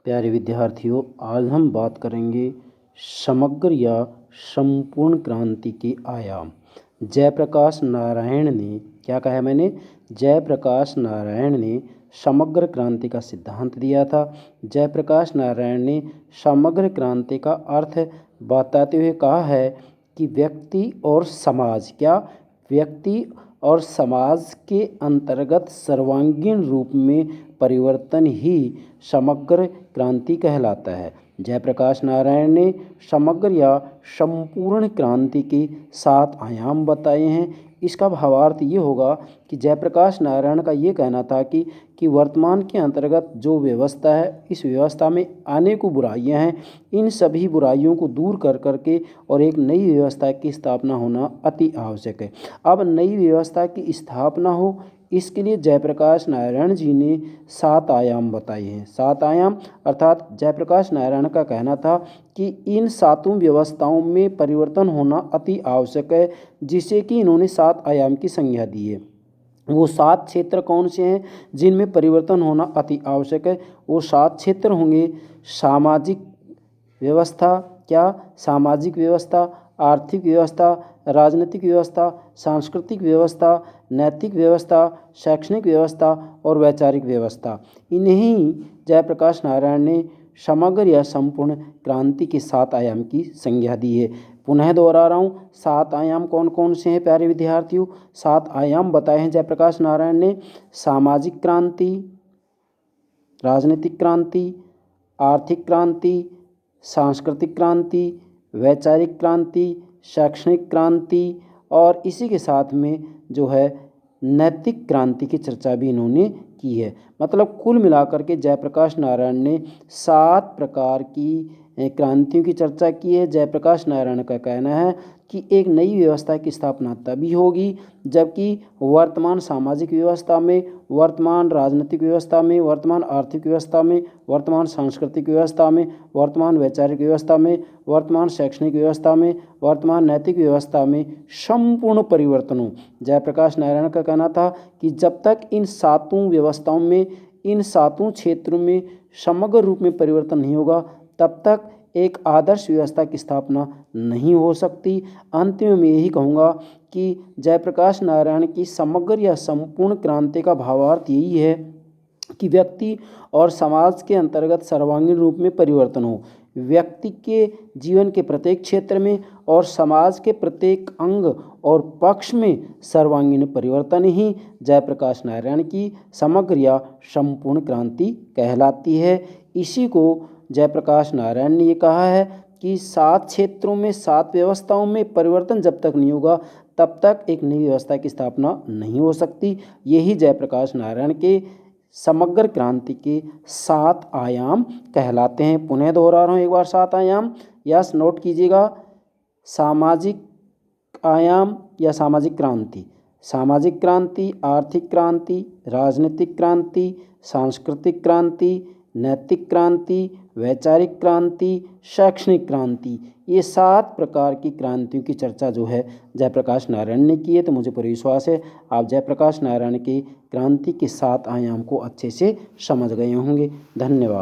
प्यारे विद्यार्थियों, आज हम बात करेंगे समग्र या संपूर्ण क्रांति के आयाम। जयप्रकाश नारायण ने क्या कहा मैंने? जयप्रकाश नारायण ने समग्र क्रांति का सिद्धांत दिया था। जयप्रकाश नारायण ने समग्र क्रांति का अर्थ बताते हुए कहा है कि व्यक्ति और समाज के अंतर्गत सर्वांगीण रूप में परिवर्तन ही समग्र क्रांति कहलाता है। जयप्रकाश नारायण ने समग्र या संपूर्ण क्रांति के 7 आयाम बताए हैं। इसका भावार्थ ये होगा कि जयप्रकाश नारायण का ये कहना था कि वर्तमान के अंतर्गत जो व्यवस्था है, इस व्यवस्था में अनेकों बुराइयां हैं। इन सभी बुराइयों को दूर कर करके और एक नई व्यवस्था की स्थापना होना अति आवश्यक है। अब नई व्यवस्था की स्थापना हो, इसके लिए जयप्रकाश नारायण जी ने 7 आयाम बताए हैं। 7 आयाम अर्थात जयप्रकाश नारायण का कहना था कि इन 7 व्यवस्थाओं में परिवर्तन होना अति आवश्यक है, जिसे कि इन्होंने 7 आयाम की संज्ञा दी है। वो 7 क्षेत्र कौन से हैं जिनमें परिवर्तन होना अति आवश्यक है? वो 7 क्षेत्र होंगे सामाजिक व्यवस्था, सामाजिक व्यवस्था, आर्थिक व्यवस्था, राजनीतिक व्यवस्था, सांस्कृतिक व्यवस्था, नैतिक व्यवस्था, शैक्षणिक व्यवस्था और वैचारिक व्यवस्था। इन्हीं जयप्रकाश नारायण ने समग्र या संपूर्ण क्रांति के 7 आयाम की संज्ञा दी है। पुनः दोहरा रहा हूँ, 7 आयाम कौन कौन से हैं प्यारे विद्यार्थियों? 7 आयाम बताए हैं जयप्रकाश नारायण ने। सामाजिक क्रांति, राजनीतिक क्रांति, आर्थिक क्रांति, सांस्कृतिक क्रांति, वैचारिक क्रांति, शैक्षणिक क्रांति और इसी के साथ में जो है नैतिक क्रांति की चर्चा भी इन्होंने की है। मतलब कुल मिलाकर के जयप्रकाश नारायण ने 7 प्रकार की क्रांतियों की चर्चा की है। जयप्रकाश नारायण का कहना है कि एक नई व्यवस्था की स्थापना तभी होगी जबकि वर्तमान सामाजिक व्यवस्था में, वर्तमान राजनीतिक व्यवस्था में, वर्तमान आर्थिक व्यवस्था में, वर्तमान सांस्कृतिक व्यवस्था में, वर्तमान वैचारिक व्यवस्था में, वर्तमान शैक्षणिक व्यवस्था में, वर्तमान नैतिक व्यवस्था में संपूर्ण परिवर्तन हो। जयप्रकाश नारायण का कहना था कि जब तक इन 7 व्यवस्थाओं में, इन 7 क्षेत्रों में समग्र रूप में परिवर्तन नहीं होगा, तब तक एक आदर्श व्यवस्था की स्थापना नहीं हो सकती। अंत में मैं यही कहूँगा कि जयप्रकाश नारायण की समग्र या संपूर्ण क्रांति का भावार्थ यही है कि व्यक्ति और समाज के अंतर्गत सर्वांगीण रूप में परिवर्तन हो। व्यक्ति के जीवन के प्रत्येक क्षेत्र में और समाज के प्रत्येक अंग और पक्ष में सर्वांगीण परिवर्तन ही जयप्रकाश नारायण की समग्र या संपूर्ण क्रांति कहलाती है। इसी को जयप्रकाश नारायण ने ये कहा है कि 7 क्षेत्रों में, 7 व्यवस्थाओं में परिवर्तन जब तक नहीं होगा, तब तक एक नई व्यवस्था की स्थापना नहीं हो सकती। यही जयप्रकाश नारायण के समग्र क्रांति के 7 आयाम कहलाते हैं। पुनः दोहरा रहा हूँ एक बार 7 आयाम, यस नोट कीजिएगा। सामाजिक आयाम या सामाजिक क्रांति, सामाजिक क्रांति, आर्थिक क्रांति, राजनीतिक क्रांति, सांस्कृतिक क्रांति, नैतिक क्रांति, वैचारिक क्रांति, शैक्षणिक क्रांति, ये 7 प्रकार की क्रांतियों की चर्चा जो है जयप्रकाश नारायण ने की है। तो मुझे पूरा विश्वास है आप जयप्रकाश नारायण के क्रांति के 7 आयाम को अच्छे से समझ गए होंगे। धन्यवाद।